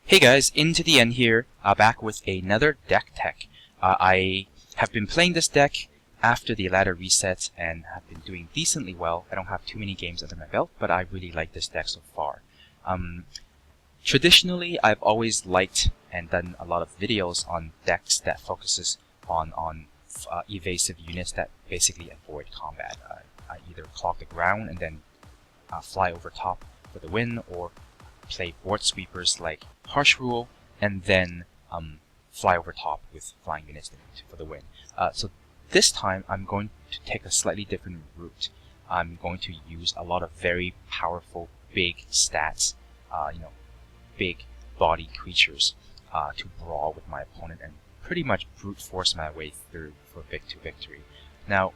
Hey guys, into the end here, back with another deck tech. I have been playing this deck after the ladder reset and have been doing decently well. I don't have too many games under my belt, but I really like this deck so far. Traditionally, I've always liked and done a lot of videos on decks that focuses on evasive units that basically avoid combat. I either clog the ground and then fly over top for the win, or play board sweepers like Harsh Rule and then fly over top with flying units for the win. So this time I'm going to take a slightly different route. I'm going to use a lot of very powerful big stats, big body creatures to brawl with my opponent and pretty much brute force my way through for victory. Now,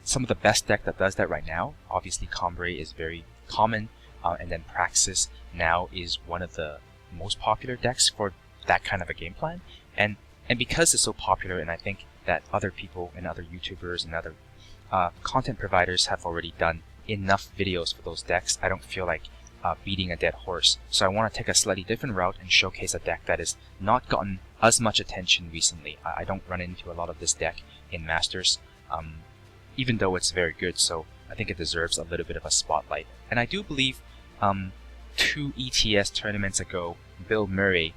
some of the best deck that does that right now, obviously Combray is very common, and then Praxis now is one of the most popular decks for that kind of a game plan. And because it's so popular, and I think that other people and other YouTubers and other content providers have already done enough videos for those decks, I don't feel like beating a dead horse. So I want to take a slightly different route and showcase a deck that has not gotten as much attention recently. I don't run into a lot of this deck in Masters, even though it's very good, so I think it deserves a little bit of a spotlight. And I do believe 2 ETS tournaments ago, Bill Murray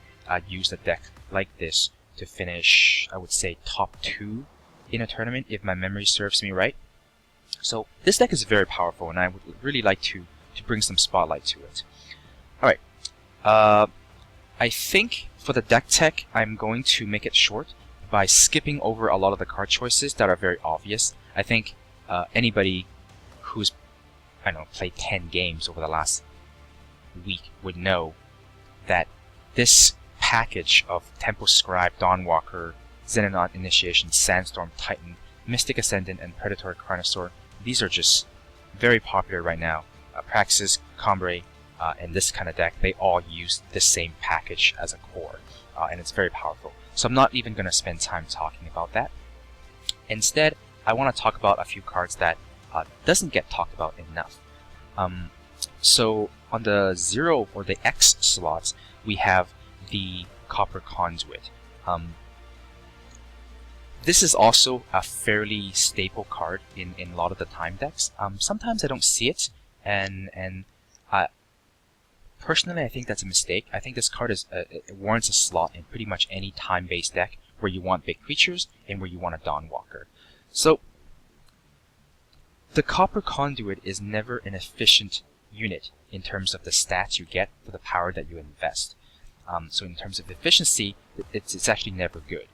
used a deck like this to finish, I would say, top 2 in a tournament, if my memory serves me right. So this deck is very powerful, and I would really like to bring some spotlight to it. Alright, I think for the deck tech, I'm going to make it short by skipping over a lot of the card choices that are very obvious. I think anybody who's played 10 games over the last week would know that this package of Tempo Scribe, Dawnwalker, Xehanort Initiation, Sandstorm, Titan, Mystic Ascendant, and Predatory Carnosaur, these are just very popular right now. Praxis, Combray, and this kind of deck, they all use the same package as a core, and it's very powerful. So I'm not even going to spend time talking about that. Instead, I want to talk about a few cards that doesn't get talked about enough. So on the 0 or the X slots, we have the Copper Conduit. This is also a fairly staple card in a lot of the time decks. Sometimes I don't see it, and personally I think that's a mistake. I think this card it warrants a slot in pretty much any time-based deck where you want big creatures and where you want a Dawnwalker. So the Copper Conduit is never an efficient unit in terms of the stats you get for the power that you invest. So in terms of efficiency, it's actually never good.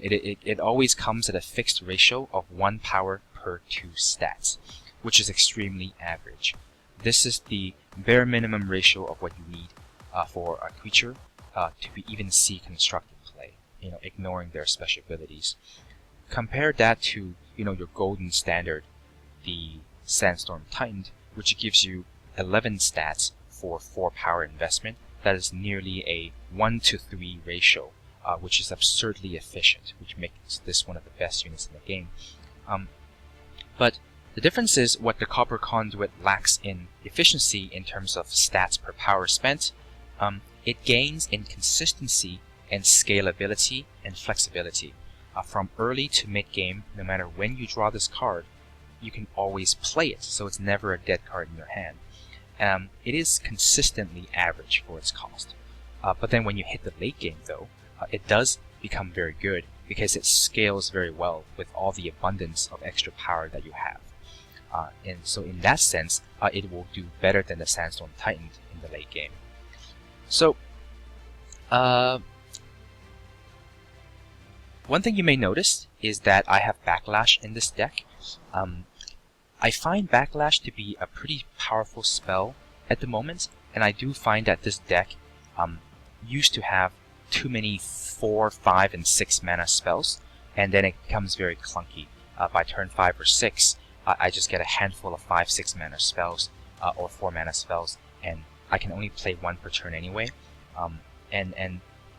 It always comes at a fixed ratio of 1 power per 2 stats, which is extremely average. This is the bare minimum ratio of what you need for a creature to be even see constructive play, ignoring their special abilities. Compare that to your golden standard, the Sandstorm Titan, which gives you 11 stats for 4 power investment. That is nearly a 1-to-3 ratio, which is absurdly efficient, which makes this one of the best units in the game. But the difference is what the Copper Conduit lacks in efficiency in terms of stats per power spent. It gains in consistency and scalability and flexibility. From early to mid-game, no matter when you draw this card, you can always play it, so it's never a dead card in your hand. It is consistently average for its cost. But then when you hit the late game, though, it does become very good because it scales very well with all the abundance of extra power that you have. And so in that sense, it will do better than the Sandstorm Titan in the late game. So, one thing you may notice is that I have Backlash in this deck. I find Backlash to be a pretty powerful spell at the moment, and I do find that this deck used to have too many 4, 5, and 6 mana spells, and then it becomes very clunky. By turn 5 or 6, I just get a handful of 5, 6 mana spells, or 4 mana spells, and I can only play 1 per turn anyway.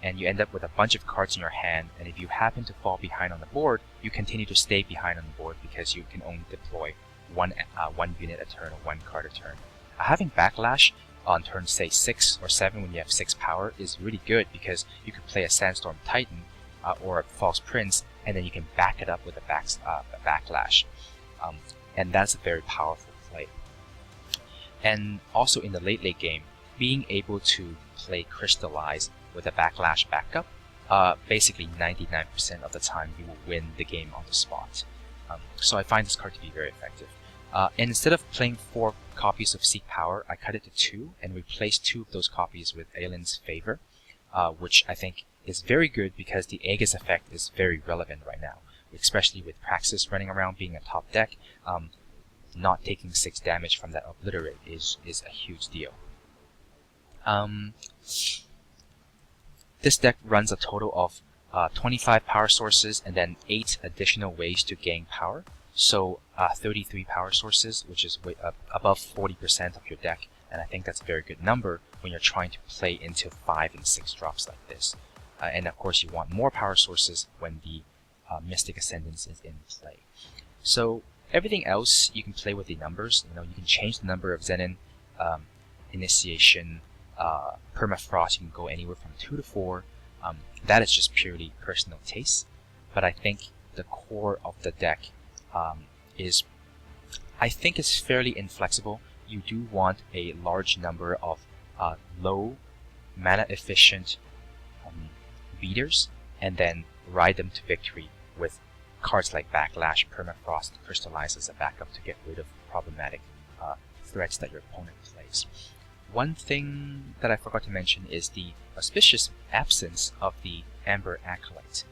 And you end up with a bunch of cards in your hand, and if you happen to fall behind on the board, you continue to stay behind on the board because you can only deploy one unit a turn or 1 card a turn. Having Backlash on turn say 6 or 7 when you have 6 power is really good, because you could play a Sandstorm Titan or a False Prince, and then you can back it up with a Backlash. And that's a very powerful play. And also in the late game, being able to play Crystallize with a Backlash backup, basically 99% of the time you will win the game on the spot. So I find this card to be very effective. And instead of playing 4 copies of Seek Power, I cut it to 2 and replaced 2 of those copies with Aelin's Favor, which I think is very good because the Aegis effect is very relevant right now, especially with Praxis running around being a top deck. Not taking 6 damage from that Obliterate is a huge deal. This deck runs a total of 25 power sources and then 8 additional ways to gain power. So 33 power sources, which is above 40% of your deck, and I think that's a very good number when you're trying to play into 5 and 6 drops like this. And of course you want more power sources when the Mystic Ascendance is in play. So everything else you can play with the numbers. You can change the number of Zenin, Initiation, Permafrost. You can go anywhere from 2 to 4. That is just purely personal taste. But I think the core of the deck is fairly inflexible. You do want a large number of low mana efficient beaters, and then ride them to victory with cards like Backlash, Permafrost, Crystallize as a backup to get rid of problematic threats that your opponent plays. One thing that I forgot to mention is the auspicious absence of the Amber Acolyte,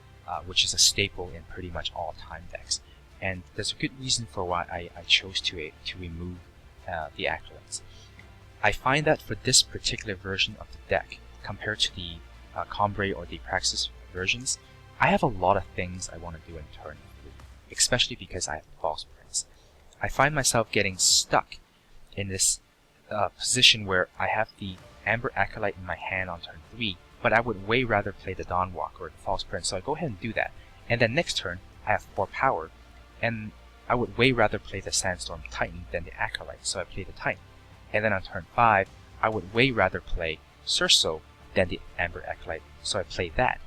which is a staple in pretty much all time decks. And there's a good reason for why I chose to remove the Acolytes. I find that for this particular version of the deck, compared to the Cambrai or the Praxis versions, I have a lot of things I want to do in turn 3, especially because I have False Prince. I find myself getting stuck in this position where I have the Amber Acolyte in my hand on turn 3, but I would way rather play the Dawnwalker or the False Prince, so I go ahead and do that. And then next turn, I have 4 power, and I would way rather play the Sandstorm Titan than the Acolyte, so I play the Titan. And then on turn 5, I would way rather play Cirso than the Amber Acolyte, so I play that.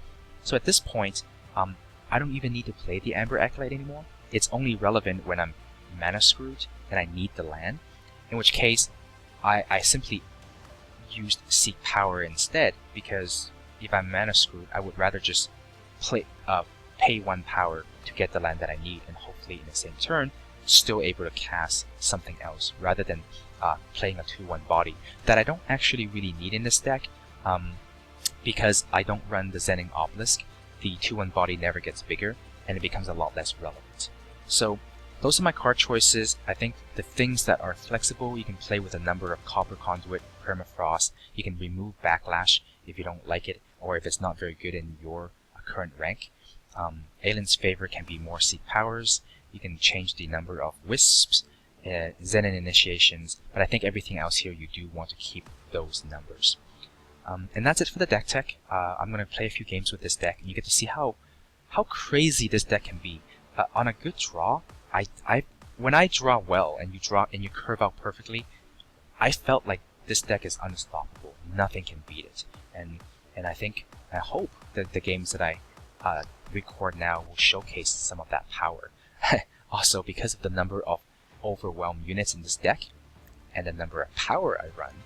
So at this point, I don't even need to play the Amber Acolyte anymore. It's only relevant when I'm mana screwed and I need the land, in which case I simply used Seek Power instead, because if I'm mana screwed, I would rather just pay 1 power to get the land that I need, and hopefully in the same turn still able to cast something else, rather than playing a 2/1 body that I don't actually really need in this deck, because I don't run the Zenin Obelisk. The 2/1 body never gets bigger, and it becomes a lot less relevant. So those are my card choices. I think the things that are flexible, you can play with a number of Copper Conduit, Permafrost. You can remove Backlash if you don't like it, or if it's not very good in your current rank. Aelin's Favor can be more Seek Powers. You can change the number of Wisps, Zenin Initiations, but I think everything else here you do want to keep those numbers. And that's it for the deck tech. I'm going to play a few games with this deck, and you get to see how crazy this deck can be. On a good draw, when I draw well and you curve out perfectly, I felt like this deck is unstoppable. Nothing can beat it. And I hope that the games that I record now will showcase some of that power. Also, because of the number of Overwhelm units in this deck and the number of power I run,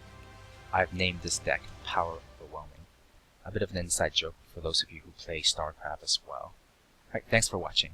I've named this deck Power Overwhelming. A bit of an inside joke for those of you who play StarCraft as well. Alright, thanks for watching.